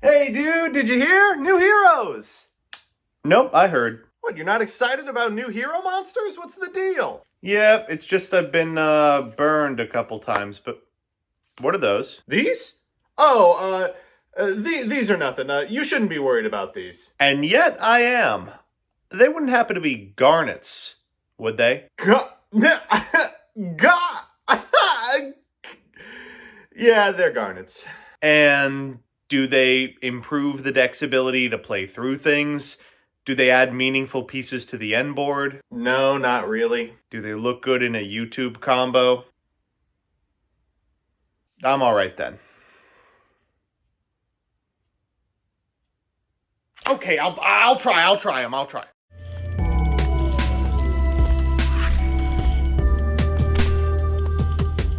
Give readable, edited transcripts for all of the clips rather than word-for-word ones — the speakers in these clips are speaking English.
Hey dude, did you hear? New heroes! Nope, I heard. What, you're not excited about new hero monsters? What's the deal? Yeah, it's just I've been burned a couple times, but what are those? These? Oh, these are nothing. You shouldn't be worried about these. And yet I am. They wouldn't happen to be garnets, would they? Yeah, they're garnets. And do they improve the deck's ability to play through things? Do they add meaningful pieces to the end board? No, not really. Do they look good in a YouTube combo? I'm alright then. Okay, I'll try them.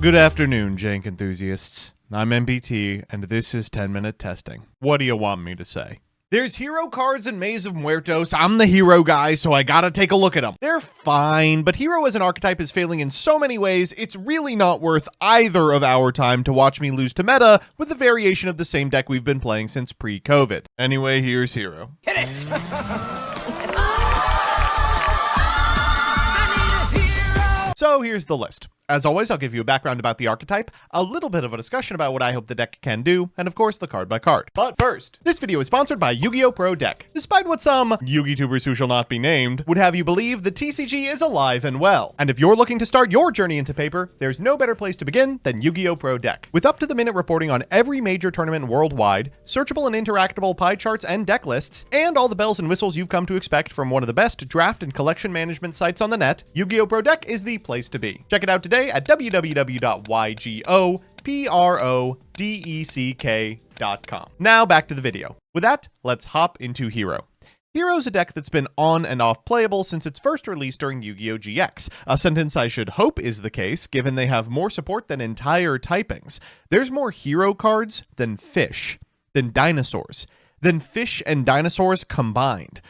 Good afternoon, jank enthusiasts. I'm MBT, and this is 10-minute testing. What do you want me to say? There's hero cards in Maze of Muertos. I'm the hero guy, so I gotta take a look at them. They're fine, but hero as an archetype is failing in so many ways, it's really not worth either of our time to watch me lose to meta with the variation of the same deck we've been playing since pre-COVID. Anyway, here's hero. Hit it! So here's the list. As always, I'll give you a background about the archetype, a little bit of a discussion about what I hope the deck can do, and of course the card by card. But first, this video is sponsored by Yu-Gi-Oh! Pro Deck. Despite what some Yu-Gi-Tubers who shall not be named would have you believe, the TCG is alive and well. And if you're looking to start your journey into paper, there's no better place to begin than Yu-Gi-Oh! Pro Deck. With up-to-the-minute reporting on every major tournament worldwide, searchable and interactable pie charts and deck lists, and all the bells and whistles you've come to expect from one of the best draft and collection management sites on the net, Yu-Gi-Oh! Pro Deck is the place to be. Check it out today at www.ygoprodeck.com. Now back to the video. With that, let's hop into Hero. Hero's a deck that's been on and off playable since its first release during Yu-Gi-Oh! GX, a sentence I should hope is the case given they have more support than entire typings. There's more hero cards than fish, than dinosaurs, than fish and dinosaurs combined.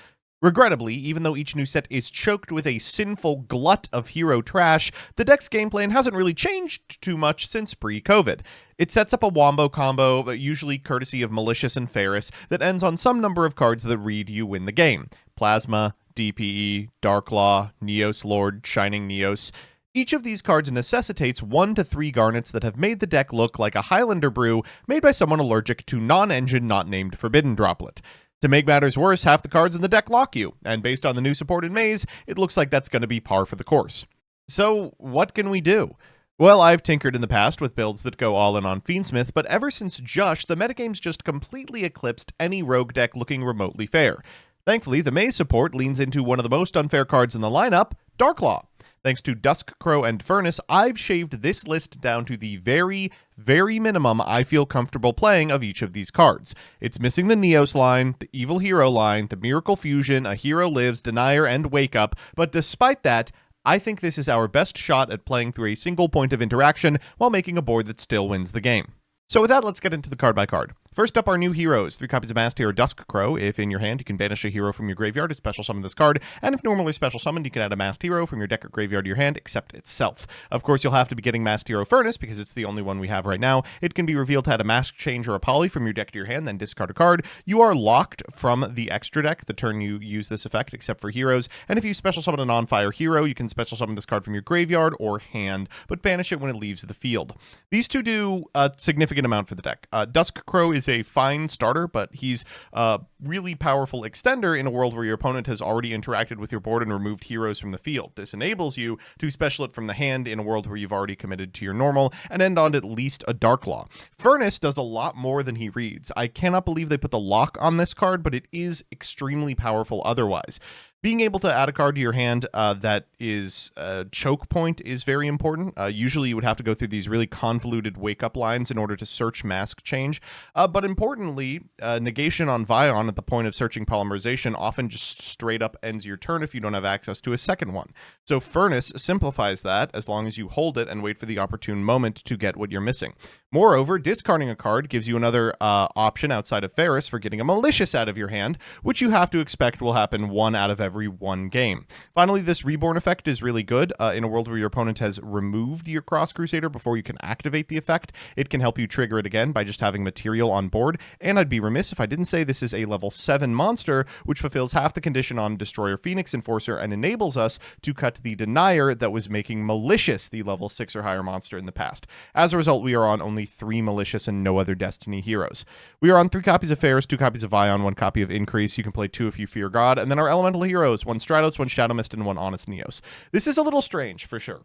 Regrettably, even though each new set is choked with a sinful glut of hero trash, the deck's game plan hasn't really changed too much since pre-COVID. It sets up a wombo combo, usually courtesy of Malicious and Ferris, that ends on some number of cards that read you win the game. Plasma, DPE, Darklaw, Neos Lord, Shining Neos. Each of these cards necessitates 1 to 3 garnets that have made the deck look like a Highlander brew made by someone allergic to non-engine not named Forbidden Droplet. To make matters worse, half the cards in the deck lock you, and based on the new support in Maze, it looks like that's going to be par for the course. So, what can we do? Well, I've tinkered in the past with builds that go all in on Fiendsmith, but ever since Jush, the metagame's just completely eclipsed any rogue deck looking remotely fair. Thankfully, the Maze support leans into one of the most unfair cards in the lineup, Darklaw. Thanks to Duskcrow and Furnace, I've shaved this list down to the very, very minimum I feel comfortable playing of each of these cards. It's missing the Neos line, the Evil Hero line, the Miracle Fusion, A Hero Lives, Denier, and Wake Up, but despite that, I think this is our best shot at playing through a single point of interaction while making a board that still wins the game. So with that, let's get into the card by card. First up are new heroes. 3 copies of Masked Hero Duskcrow. If in your hand, you can banish a hero from your graveyard to special summon this card, and if normally special summoned, you can add a Masked Hero from your deck or graveyard to your hand, except itself. Of course, you'll have to be getting Masked Hero Furnace, because it's the only one we have right now. It can be revealed to add a Mask Change or a Poly from your deck to your hand, then discard a card. You are locked from the extra deck the turn you use this effect, except for heroes, and if you special summon a non-fire hero, you can special summon this card from your graveyard or hand, but banish it when it leaves the field. These two do a significant amount for the deck. Duskcrow is a fine starter, but he's a really powerful extender in a world where your opponent has already interacted with your board and removed heroes from the field. This enables you to special it from the hand in a world where you've already committed to your normal and end on at least a Darklaw. Furnace does a lot more than he reads. I cannot believe they put the lock on this card, but it is extremely powerful otherwise. Being able to add a card to your hand that is a choke point is very important. Usually you would have to go through these really convoluted wake-up lines in order to search Mask Change. But importantly, negation on Vion at the point of searching polymerization often just straight up ends your turn if you don't have access to a second one. So Furnace simplifies that as long as you hold it and wait for the opportune moment to get what you're missing. Moreover, discarding a card gives you another option outside of Ferris for getting a Malicious out of your hand, which you have to expect will happen 1 out of every 1 game. Finally, this Reborn effect is really good. In a world where your opponent has removed your Cross Crusader before you can activate the effect, it can help you trigger it again by just having material on board. And I'd be remiss if I didn't say this is a level 7 monster, which fulfills half the condition on Destroyer Phoenix Enforcer and enables us to cut the Denier that was making Malicious the level 6 or higher monster in the past. As a result, we are on only 3 Malicious and no other Destiny heroes. We are on 3 copies of Ferris, 2 copies of Vion, 1 copy of Increase. You can play 2 if you fear God. And then our elemental heroes, 1 Stratos, 1 Shadow Mist, and 1 Honest Neos. This is a little strange, for sure.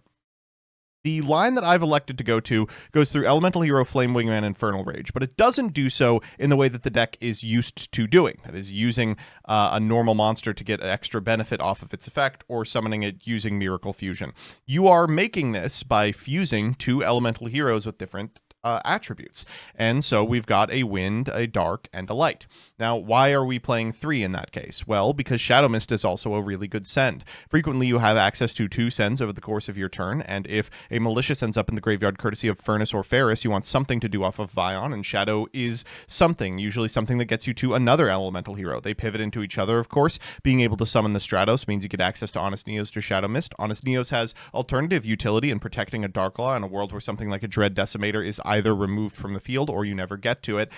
The line that I've elected to go to goes through Elemental Hero, Flame Wingman, Infernal Rage, but it doesn't do so in the way that the deck is used to doing. That is, using a normal monster to get extra benefit off of its effect, or summoning it using Miracle Fusion. You are making this by fusing 2 Elemental Heroes with different attributes. And so we've got a Wind, a Dark, and a Light. Now, why are we playing 3 in that case? Well, because Shadow Mist is also a really good send. Frequently, you have access to 2 sends over the course of your turn, and if a Malicious ends up in the graveyard courtesy of Furnace or Ferris, you want something to do off of Vion, and Shadow is something, usually something that gets you to another Elemental Hero. They pivot into each other, of course. Being able to summon the Stratos means you get access to Honest Neos or Shadow Mist. Honest Neos has alternative utility in protecting a Darklaw in a world where something like a Dread Decimator is either removed from the field or you never get to it.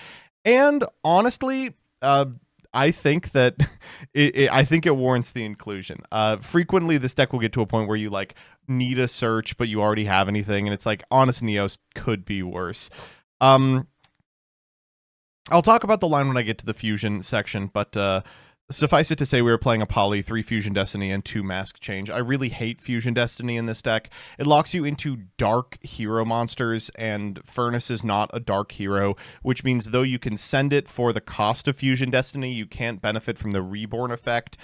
And honestly, I think that I think it warrants the inclusion. Frequently, this deck will get to a point where you like need a search, but you already have anything, and it's like Honest Neos could be worse. I'll talk about the line when I get to the fusion section, but suffice it to say we were playing a Poly, 3 Fusion Destiny, and 2 Mask Change. I really hate Fusion Destiny in this deck. It locks you into dark hero monsters, and Furnace is not a dark hero, which means though you can send it for the cost of Fusion Destiny, you can't benefit from the Reborn effect.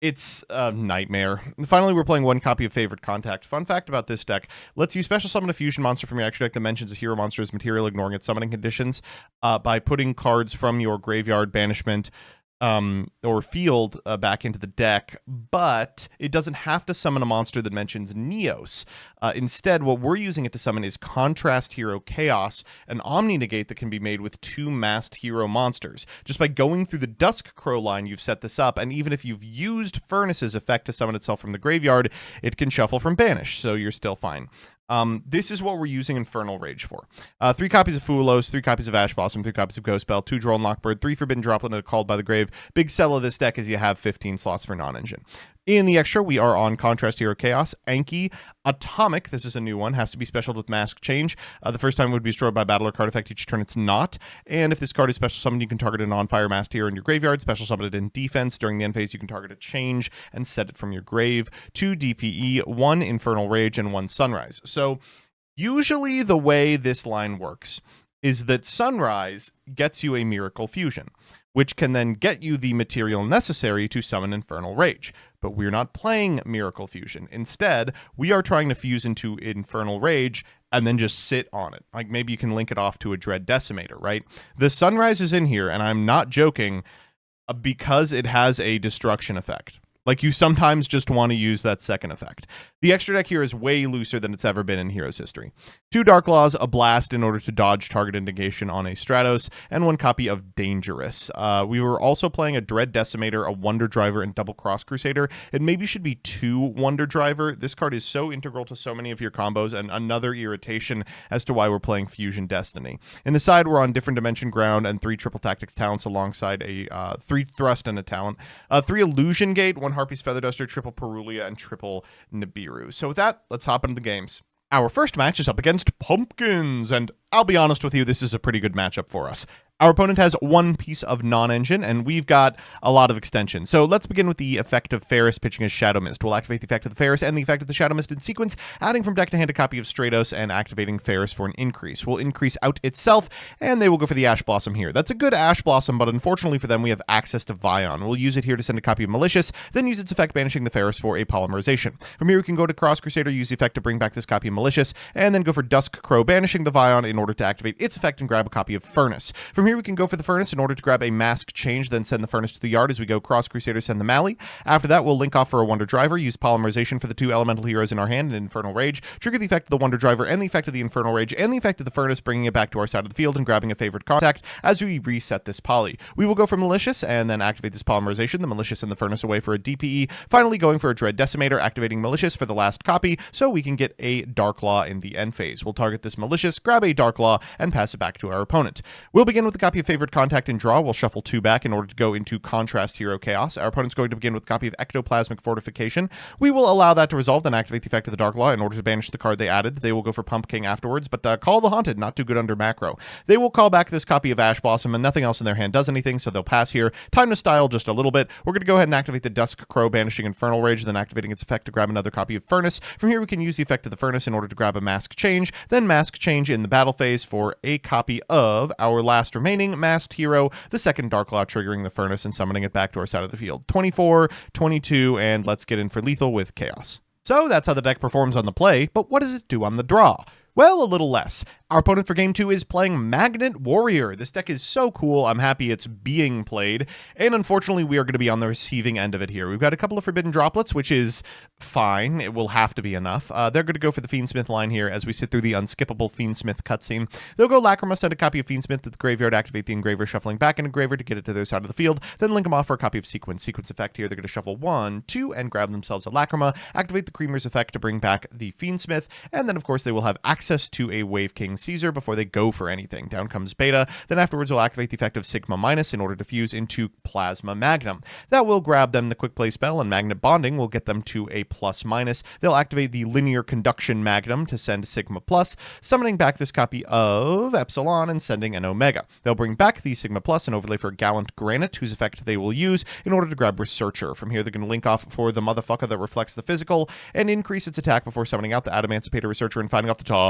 It's a nightmare. And finally, we're playing 1 copy of Favorite Contact. Fun fact about this deck, lets you special summon a fusion monster from your extra deck that mentions a hero monster as material, ignoring its summoning conditions, by putting cards from your graveyard, banishment, or field back into the deck, but it doesn't have to summon a monster that mentions Neos. Instead, what we're using it to summon is Contrast Hero Chaos, an Omni Negate that can be made with 2 masked hero monsters. Just by going through the Dusk Crow line, you've set this up, and even if you've used Furnace's effect to summon itself from the graveyard, it can shuffle from Banish, so you're still fine. This is what we're using Infernal Rage for. 3 copies of Fuelos, 3 copies of Ash Blossom, 3 copies of Ghost Bell, 2 Droll and Lockbird, 3 Forbidden Droplet and a Called by the Grave. Big sell of this deck is you have 15 slots for non-engine. In the extra, we are on Contrast Hero Chaos, Anki, Atomic, this is a new one, has to be specialed with Mask Change. The first time it would be destroyed by battle or card effect, each turn it's not. And if this card is special summoned, you can target a non-fire masked hero in your graveyard, special summon it in defense. During the end phase, you can target a change and set it from your grave. 2 DPE, 1 Infernal Rage, and 1 Sunrise. So usually the way this line works is that Sunrise gets you a Miracle Fusion, which can then get you the material necessary to summon Infernal Rage. But we're not playing Miracle Fusion. Instead, we are trying to fuse into Infernal Rage and then just sit on it. Like maybe you can link it off to a Dread Decimator, right? The Sunrise is in here, and I'm not joking, because it has a destruction effect. Like, you sometimes just want to use that second effect. The extra deck here is way looser than it's ever been in Heroes history. 2 Darklaws, a Blast in order to dodge target negation on a Stratos, and 1 copy of Dangerous. We were also playing a Dread Decimator, a Wonder Driver, and double Cross Crusader. It maybe should be 2 Wonder Driver. This card is so integral to so many of your combos, and another irritation as to why we're playing Fusion Destiny. In the side, we're on Different Dimension Ground and 3 Triple Tactics talents alongside a 3 Thrust and a talent. 3 Illusion Gate, 1 Harpy's Feather Duster, triple Perulia, and triple Nibiru. So with that, let's hop into the games. Our first match is up against Pumpkins, and I'll be honest with you, this is a pretty good matchup for us. Our opponent has 1 piece of non-engine, and we've got a lot of extension. So let's begin with the effect of Ferris pitching as Shadow Mist. We'll activate the effect of the Ferris and the effect of the Shadow Mist in sequence, adding from deck to hand a copy of Stratos and activating Ferris for an increase. We'll increase out itself, and they will go for the Ash Blossom here. That's a good Ash Blossom, but unfortunately for them, we have access to Vion. We'll use it here to send a copy of Malicious, then use its effect banishing the Ferris for a polymerization. From here, we can go to Cross Crusader, use the effect to bring back this copy of Malicious, and then go for Dusk Crow, banishing the Vion in order to activate its effect and grab a copy of Furnace. From From here, we can go for the Furnace in order to grab a Mask Change, then send the Furnace to the yard as we go Cross Crusader, send the Mally. After that, we'll link off for a Wonder Driver, use Polymerization for the 2 elemental heroes in our hand and Infernal Rage, trigger the effect of the Wonder Driver and the effect of the Infernal Rage and the effect of the Furnace, bringing it back to our side of the field and grabbing a favorite contact as we reset this poly. We will go for Malicious and then activate this Polymerization, the Malicious and the Furnace away for a DPE, finally going for a Dread Decimator, activating Malicious for the last copy so we can get a Dark Law in the end phase. We'll target this Malicious, grab a Dark Law, and pass it back to our opponent. We'll begin with a copy of Favorite Contact and draw. We'll shuffle 2 back in order to go into Contrast Hero Chaos. Our opponent's going to begin with a copy of Ectoplasmic Fortification. We will allow that to resolve, then activate the effect of the Dark Law in order to banish the card they added. They will go for Pump King afterwards, but Call the Haunted, not too good under macro. They will call back this copy of Ash Blossom, and nothing else in their hand does anything, so they'll pass here. Time to style just a little bit. We're going to go ahead and activate the Dusk Crow, banishing Infernal Rage, then activating its effect to grab another copy of Furnace. From here, we can use the effect of the Furnace in order to grab a Mask Change, then Mask Change in the battle phase for a copy of our last remaining masked hero, the second Dark Law, triggering the Furnace and summoning it back to our side of the field. 24, 22, and let's get in for lethal with Chaos. So that's how the deck performs on the play, but what does it do on the draw? Well, a little less. Our opponent for Game 2 is playing Magnet Warrior. This deck is so cool, I'm happy it's being played, and unfortunately we are going to be on the receiving end of it here. We've got a couple of Forbidden Droplets, which is fine. It will have to be enough. They're going to go for the Fiendsmith line here as we sit through the unskippable Fiendsmith cutscene. They'll go Lacrima, send a copy of Fiendsmith to the graveyard, activate the Engraver, shuffling back an Engraver to get it to their side of the field, then link them off for a copy of Sequence. Sequence effect here, they're going to shuffle 1, 2, and grab themselves a Lacrima, activate the Creamer's effect to bring back the Fiendsmith, and then of course they will have access to a Wave King Caesar before they go for anything. Down comes Beta, then afterwards we'll activate the effect of Sigma Minus in order to fuse into Plasma Magnum. That will grab them the Quick Play spell, and Magnet Bonding will get them to a Plus Minus. They'll activate the Linear Conduction Magnum to send Sigma Plus, summoning back this copy of Epsilon and sending an Omega. They'll bring back the Sigma Plus and overlay for Gallant Granite, whose effect they will use in order to grab Researcher. From here they're going to link off for the motherfucker that reflects the physical and increase its attack before summoning out the Adamancipator Researcher and finding off the top.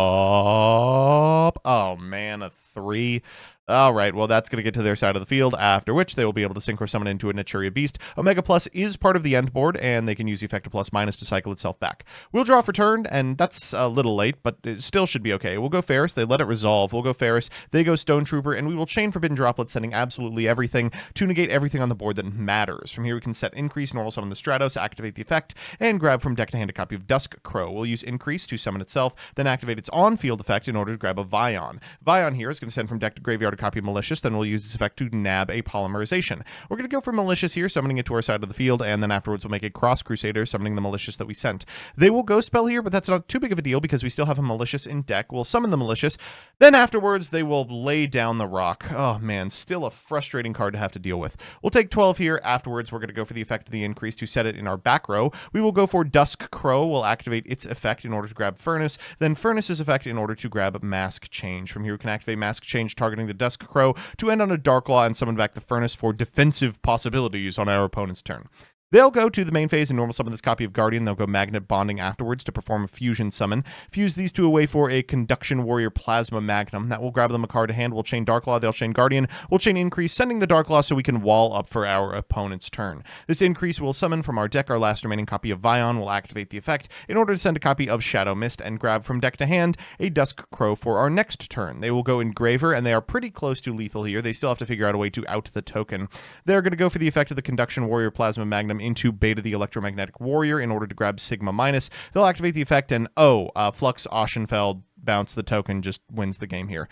Oh man, a 3. All right, well, that's going to get to their side of the field, after which they will be able to Synchro Summon into a Naturia Beast. Omega Plus is part of the end board, and they can use the effect of Plus Minus to cycle itself back. We'll draw for turn, and that's a little late, but it still should be okay. We'll go Ferris, they let it resolve. We'll go Ferris, they go Stone Trooper, and we will chain Forbidden Droplet, sending absolutely everything to negate everything on the board that matters. From here, we can set Increase, Normal Summon the Stratos, activate the effect, and grab from deck to hand a copy of Dusk Crow. We'll use Increase to summon itself, then activate its on-field effect in order to grab a Vion. Vion here is going to send from deck to graveyard a copy of Malicious, then we'll use this effect to nab a Polymerization. We're going to go for Malicious here, summoning it to our side of the field, and then afterwards we'll make a Cross Crusader, summoning the Malicious that we sent. They will go spell here, but that's not too big of a deal because we still have a Malicious in deck. We'll summon the Malicious, then afterwards they will lay down the Rock. Oh man, still a frustrating card to have to deal with. We'll take 12 here. Afterwards we're going to go for the effect of the Increase to set it in our back row. We will go for Dusk Crow. We'll activate its effect in order to grab Furnace, then Furnace's effect in order to grab Mask Change. From here we can activate Mask Change, targeting the Dusk Crow to end on a Dark Law and summon back the Furnace for defensive possibilities on our opponent's turn. They'll go to the main phase and normal summon this copy of Guardian. They'll go Magnet Bonding afterwards to perform a fusion summon. Fuse these two away for a Conduction Warrior Plasma Magnum. That will grab them a card to hand. We'll chain Dark Law. They'll chain Guardian. We'll chain Increase, sending the Dark Law so we can wall up for our opponent's turn. This Increase will summon from our deck our last remaining copy of Vion. We'll activate the effect in order to send a copy of Shadow Mist and grab from deck to hand a Dusk Crow for our next turn. They will go Engraver, and they are pretty close to lethal here. They still have to figure out a way to out the token. They're going to go for the effect of the Conduction Warrior Plasma Magnum into Beta the Electromagnetic Warrior in order to grab Sigma Minus. They'll activate the effect, and Flux Oschenfeld, bounce the token, just wins the game here.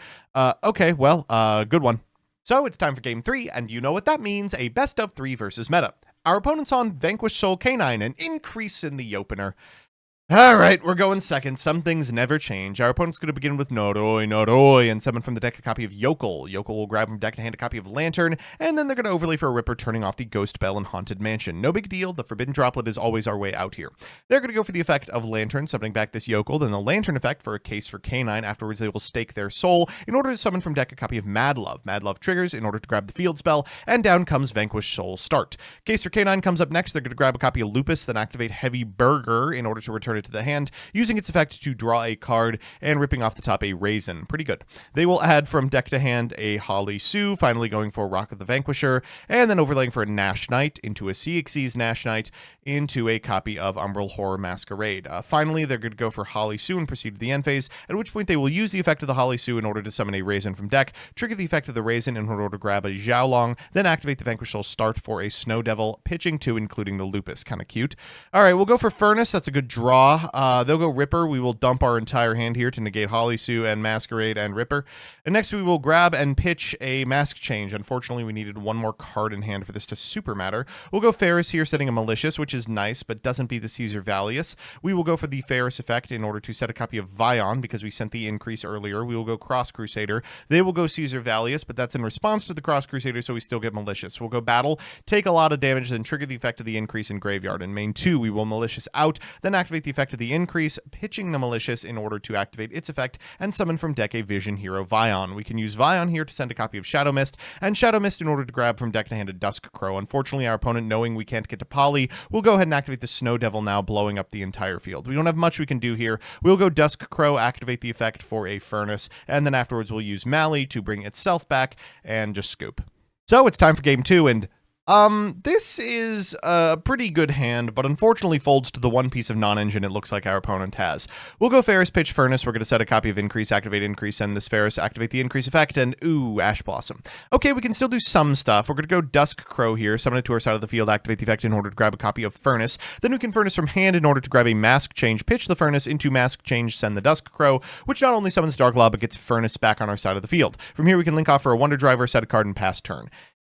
Okay, well, good one. So it's time for Game 3, and you know what that means, a best of 3 versus meta. Our opponent's on Vanquished Soul Canine, an increase in the opener. All right, we're going second. Some things never change. Our opponent's going to begin with Noroi, and summon from the deck a copy of Yokel. Yokel will grab from deck to hand a copy of Lantern, and then they're going to overlay for a Ripper, turning off the Ghost Bell and Haunted Mansion. No big deal. The Forbidden Droplet is always our way out here. They're going to go for the effect of Lantern, summoning back this Yokel, then the Lantern effect for a Case for Canine. Afterwards, they will stake their soul in order to summon from deck a copy of Mad Love. Mad Love triggers in order to grab the field spell, and down comes Vanquished Soul Start. Case for Canine comes up next. They're going to grab a copy of Lupus, then activate Heavy Burger in order to return return it to the hand, using its effect to draw a card and ripping off the top a raisin. Pretty good. They will add from deck to hand a Holly Sue, finally going for Rock of the Vanquisher, and then overlaying for a Nash Knight into a CXC's Nash Knight into a copy of Umbral Horror Masquerade. Finally, they're going to go for Holly Sue and proceed to the end phase, at which point they will use the effect of the Holly Sue in order to summon a Raisin from deck, trigger the effect of the Raisin in order to grab a Xiaolong, then activate the Vanquish Soul start for a Snow Devil, pitching 2, including the Lupus. Kind of cute. All right, we'll go for Furnace. That's a good draw. They'll go Ripper. We will dump our entire hand here to negate Holly Sue and Masquerade and Ripper. And next we will grab and pitch a Mask Change. Unfortunately, we needed one more card in hand for this to super matter. We'll go Ferris here, setting a Malicious, which is nice, but doesn't beat the Caesar Valius. We will go for the Ferris effect in order to set a copy of Vion, because we sent the increase earlier. We will go Cross Crusader. They will go Caesar Valius, but that's in response to the Cross Crusader, so we still get Malicious. We'll go Battle, take a lot of damage, then trigger the effect of the increase in Graveyard. In main 2, we will Malicious out, then activate the effect of the increase, pitching the Malicious in order to activate its effect, and summon from deck a Vision Hero Vion. We can use Vion here to send a copy of Shadow Mist, and Shadow Mist in order to grab from deck to hand a Dusk Crow. Unfortunately, our opponent, knowing we can't get to Poly, will go ahead and activate the Snow Devil now, blowing up the entire field. We don't have much we can do here. We'll go Dusk Crow, activate the effect for a Furnace, and then afterwards we'll use Mally to bring itself back and just scoop. So it's time for game 2, and this is a pretty good hand, but unfortunately folds to the one piece of non-engine it looks like our opponent has. We'll go Ferris, pitch Furnace. We're going to set a copy of Increase, activate Increase, send this Ferris, activate the Increase effect, and ooh, Ash Blossom. Okay, we can still do some stuff. We're going to go Dusk Crow here, summon it to our side of the field, activate the effect in order to grab a copy of Furnace. Then we can Furnace from hand in order to grab a Mask Change, pitch the Furnace into Mask Change, send the Dusk Crow, which not only summons Dark Law, but gets Furnace back on our side of the field. From here, we can link off for a Wonder Driver, set a card, and pass turn.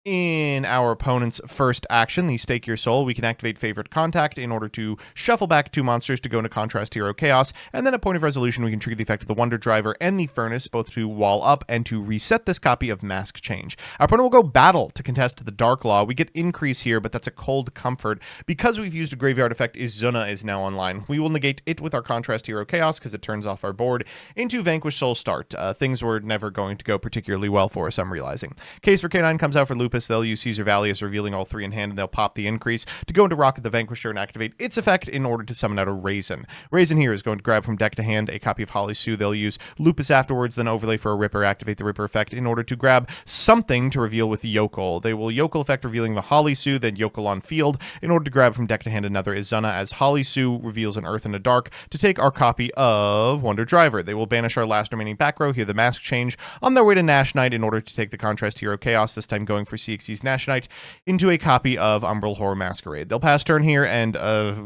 In our opponent's first action, the Stake Your Soul, we can activate Favorite Contact in order to shuffle back 2 monsters to go into Contrast Hero Chaos, and then at Point of Resolution, we can trigger the effect of the Wonder Driver and the Furnace, both to wall up and to reset this copy of Mask Change. Our opponent will go Battle to contest the Dark Law. We get Increase here, but that's a Cold Comfort. Because we've used a Graveyard effect, Izuna is now online. We will negate it with our Contrast Hero Chaos, because it turns off our board, into Vanquish Soul start. Things were never going to go particularly well for us, I'm realizing. Case for K9 comes out for Lupus. They'll use Caesar Valius, revealing all 3 in hand, and they'll pop the Increase to go into Rock of the Vanquisher and activate its effect in order to summon out a Raisin. Raisin here is going to grab from deck to hand a copy of Holly Sue. They'll use Lupus afterwards, then overlay for a Ripper, activate the Ripper effect in order to grab something to reveal with Yokel. They will Yokel effect, revealing the Holly Sue, then Yokel on field in order to grab from deck to hand another Izuna, as Holly Sue reveals an Earth and a Dark to take our copy of Wonder Driver. They will banish our last remaining back row, here the Mask Change, on their way to Nash Knight in order to take the Contrast Hero Chaos, this time going for CXC's Nash Knight, into a copy of Umbral Horror Masquerade. They'll pass turn here, and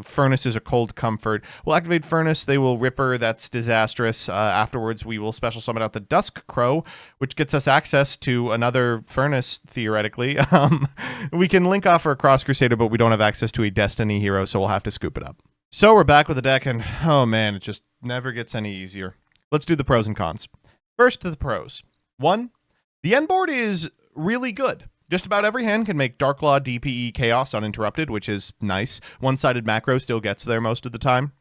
Furnace is a Cold Comfort. We'll activate Furnace. They will Ripper. That's disastrous. Afterwards, we will special summon out the Dusk Crow, which gets us access to another Furnace, theoretically. We can link off for a Cross Crusader, but we don't have access to a Destiny hero, so we'll have to scoop it up. So we're back with the deck, and oh man, it just never gets any easier. Let's do the pros and cons. First to the pros. 1, the end board is really good. Just about every hand can make Darklaw, DPE, Chaos uninterrupted, which is nice. One-sided macro still gets there most of the time.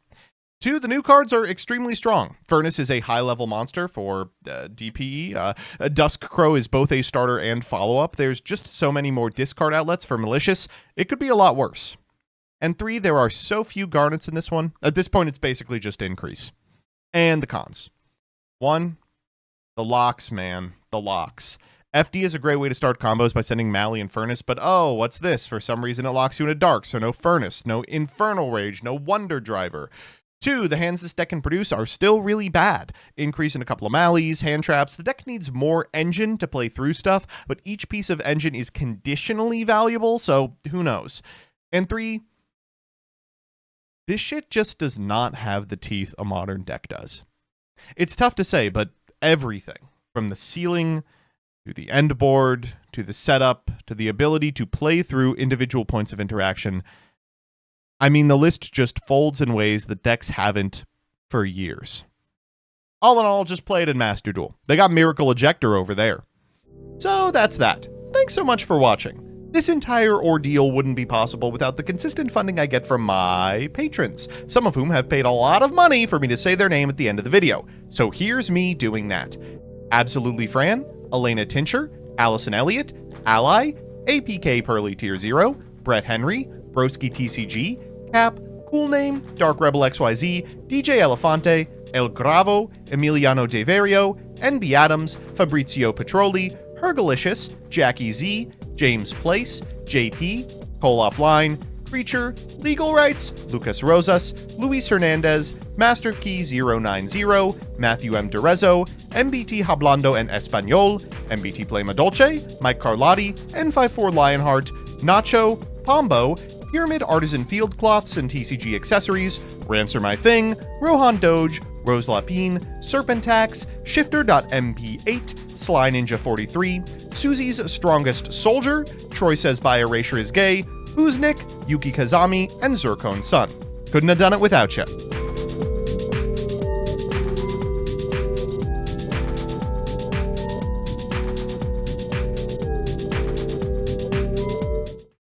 2, the new cards are extremely strong. Furnace is a high-level monster for DPE. Dusk Crow is both a starter and follow-up. There's just so many more discard outlets for Malicious. It could be a lot worse. And 3, there are so few Garnets in this one. At this point, it's basically just Increase. And the cons. 1, the locks, man. The locks. FD is a great way to start combos by sending Mally and Furnace, but oh, what's this? For some reason, it locks you in a Dark, so no Furnace, no Infernal Rage, no Wonder Driver. 2, the hands this deck can produce are still really bad. Increase in a couple of Mallies, hand traps. The deck needs more engine to play through stuff, but each piece of engine is conditionally valuable, so who knows. And 3, this shit just does not have the teeth a modern deck does. It's tough to say, but everything, from the ceiling to the end board, to the setup, to the ability to play through individual points of interaction. I mean, the list just folds in ways that decks haven't for years. All in all, just play it in Master Duel. They got Miracle Ejector over there. So that's that. Thanks so much for watching. This entire ordeal wouldn't be possible without the consistent funding I get from my patrons, some of whom have paid a lot of money for me to say their name at the end of the video. So here's me doing that. Absolutely Fran, Elena Tincher, Allison Elliott, Ally, APK Pearly Tier 0, Brett Henry, Broski TCG, Cap, Cool Name, Dark Rebel XYZ, DJ Elefante, El Gravo, Emiliano Deverio, NB Adams, Fabrizio Petroli, Hergalicious, Jackie Z, James Place, JP, Cole Offline, Creature, Legal Rights, Lucas Rosas, Luis Hernandez, Master Key 090, Matthew M. Durezzo, MBT Hablando en Español, MBT Plema Dolce, Mike Carlotti, N54 Lionheart, Nacho, Pombo, Pyramid Artisan Field Cloths and TCG Accessories, Rancer My Thing, Rohan Doge, Rose Lapine, Serpentax, Shifter.mp8, Sly Ninja 43, Susie's Strongest Soldier, Troy Says By Erasure Is Gay, Uznik, Yuki Kazami, and Zircon Sun. Couldn't have done it without you.